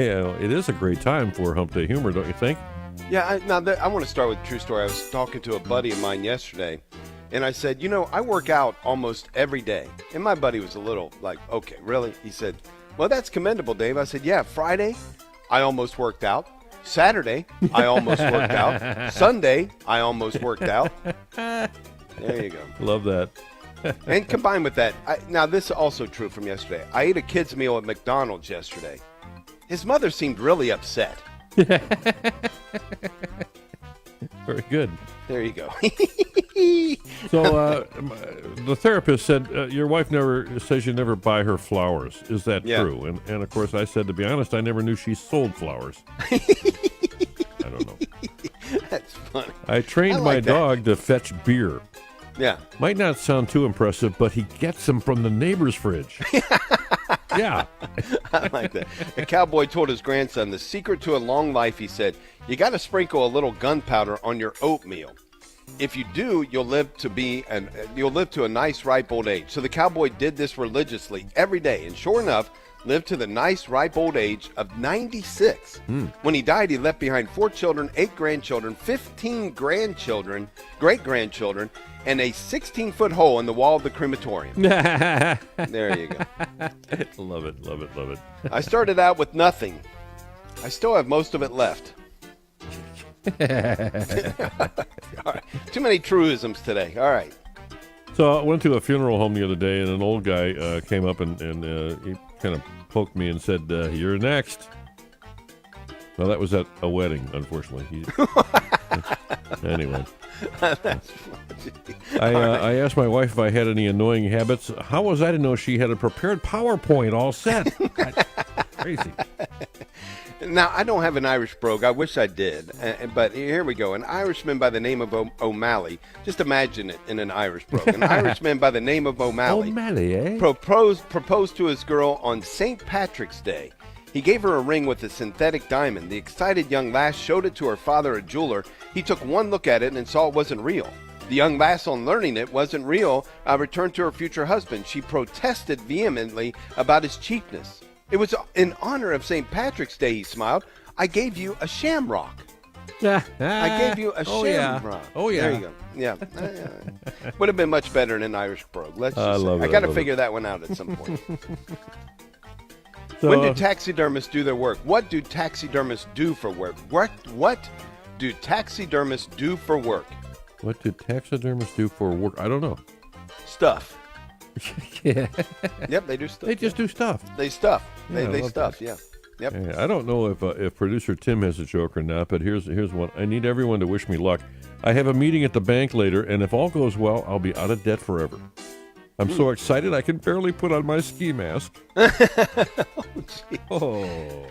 Yeah, it is a great time for Hump Day Humor, don't you think? Yeah, I want to start with a true story. I was talking to a buddy of mine yesterday, and I said, I work out almost every day. And my buddy was a little like, okay, really? He said, well, that's commendable, Dave. I said, yeah, Friday, I almost worked out. Saturday, I almost worked out. Sunday, I almost worked out. There you go. Love that. And combined with that, now this is also true from yesterday. I ate a kid's meal at McDonald's yesterday. His mother seemed really upset. Very good. There you go. So the therapist said your wife never says you never buy her flowers. Is that true? And of course I said, to be honest, I never knew she sold flowers. I don't know. That's funny. I trained my dog to fetch beer. Yeah. Might not sound too impressive, but he gets them from the neighbor's fridge. Yeah. I like that. A cowboy told his grandson the secret to a long life, he said, you got to sprinkle a little gunpowder on your oatmeal. If you do, you'll live to a nice ripe old age. So the cowboy did this religiously every day, and sure enough, lived to the nice ripe old age of 96. When he died, he left behind 4 children, 8 grandchildren, 15 grandchildren, great-grandchildren, and a 16-foot hole in the wall of the crematorium. There you go. Love it, love it, love it. I started out with nothing. I still have most of it left. All right. Too many truisms today. All right. So I went to a funeral home the other day, and an old guy came up and he kind of poked me and said, you're next. Well, that was at a wedding, unfortunately. Anyway. That's I asked my wife if I had any annoying habits. How was I to know she had a prepared PowerPoint all set? Crazy. Now, I don't have an Irish brogue. I wish I did. But here we go. An Irishman by the name of O'Malley. Just imagine it in an Irish brogue. An Irishman by the name of O'Malley. O'Malley, eh? Proposed to his girl on St. Patrick's Day. He gave her a ring with a synthetic diamond. The excited young lass showed it to her father, a jeweler. He took one look at it and saw it wasn't real. The young lass, on learning it wasn't real, returned to her future husband. She protested vehemently about his cheapness. It was in honor of St. Patrick's Day, he smiled. I gave you a shamrock. I gave you a shamrock. Oh, yeah. There you go. Yeah. Would have been much better in an Irish brogue. Let's just I got to figure that one out at some point. So, when do taxidermists do their work? What do taxidermists do for work? What do taxidermists do for work? What do taxidermists do for work? I don't know. Stuff. Yeah. Yep, they do stuff. They just do stuff. They stuff. Yeah, They stuff, that. yeah. Yep. Yeah, I don't know if producer Tim has a joke or not, but here's one. I need everyone to wish me luck. I have a meeting at the bank later, and if all goes well, I'll be out of debt forever. I'm so excited I can barely put on my ski mask. Oh.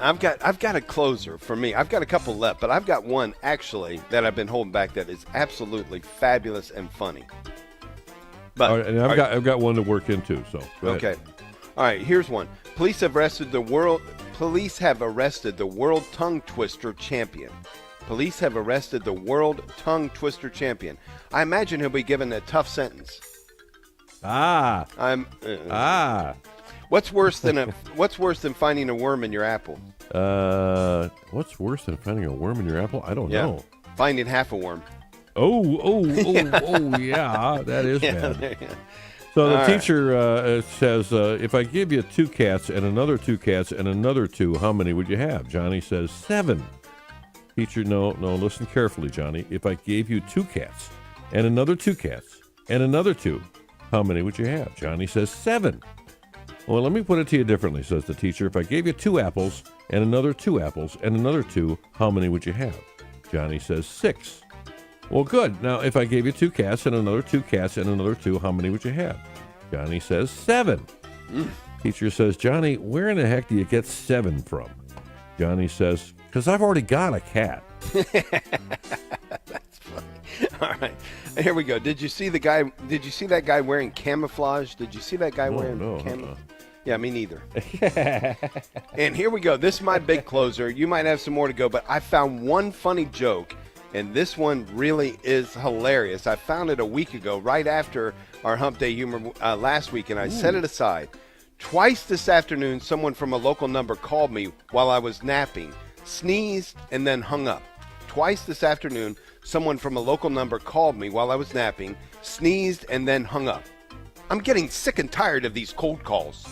I've got a closer for me. I've got a couple left, but I've got one actually that I've been holding back that is absolutely fabulous and funny. But All right, and I've got one to work into. So go ahead. Okay. All right, here's one. Police have arrested the world tongue twister champion. Police have arrested the world tongue twister champion. I imagine he'll be given a tough sentence. What's worse than finding a worm in your apple? What's worse than finding a worm in your apple? I don't know. Finding half a worm. Oh, yeah, that is bad. So the teacher says, if I give you 2 cats and another 2 cats and another 2, how many would you have? Johnny says 7. Teacher, no, listen carefully, Johnny. If I gave you 2 cats and another 2 cats and another 2, how many would you have? Johnny says 7. Well, let me put it to you differently, says the teacher. If I gave you 2 apples and another 2 apples and another 2, how many would you have? Johnny says 6. Well, good. Now, if I gave you 2 cats and another 2 cats and another 2, how many would you have? Johnny says 7. Teacher says, Johnny, where in the heck do you get 7 from? Johnny says, because I've already got a cat. That's funny. All right. Here we go. Did you see that guy wearing camouflage? Did you see that guy wearing camouflage? Yeah, me neither. And here we go. This is my big closer. You might have some more to go, but I found one funny joke, and this one really is hilarious. I found it a week ago, right after our Hump Day Humor last week, and I set it aside. Twice this afternoon, someone from a local number called me while I was napping, sneezed, and then hung up. Twice this afternoon, someone from a local number called me while I was napping, sneezed, and then hung up. I'm getting sick and tired of these cold calls.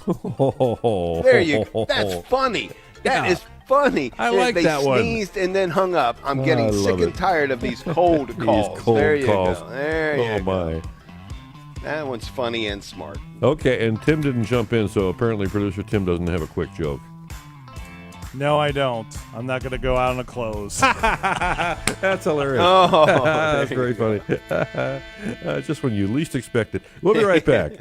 There you go. That's funny. That is funny. I like that one. They sneezed and then hung up. I'm getting sick and tired of these cold calls. These cold there you calls. go. There you go. Oh, my. That one's funny and smart. Okay, and Tim didn't jump in, so apparently producer Tim doesn't have a quick joke. No, I don't. I'm not going to go out on a close. That's hilarious. Oh, That's very funny. Just when you least expect it. We'll be right back.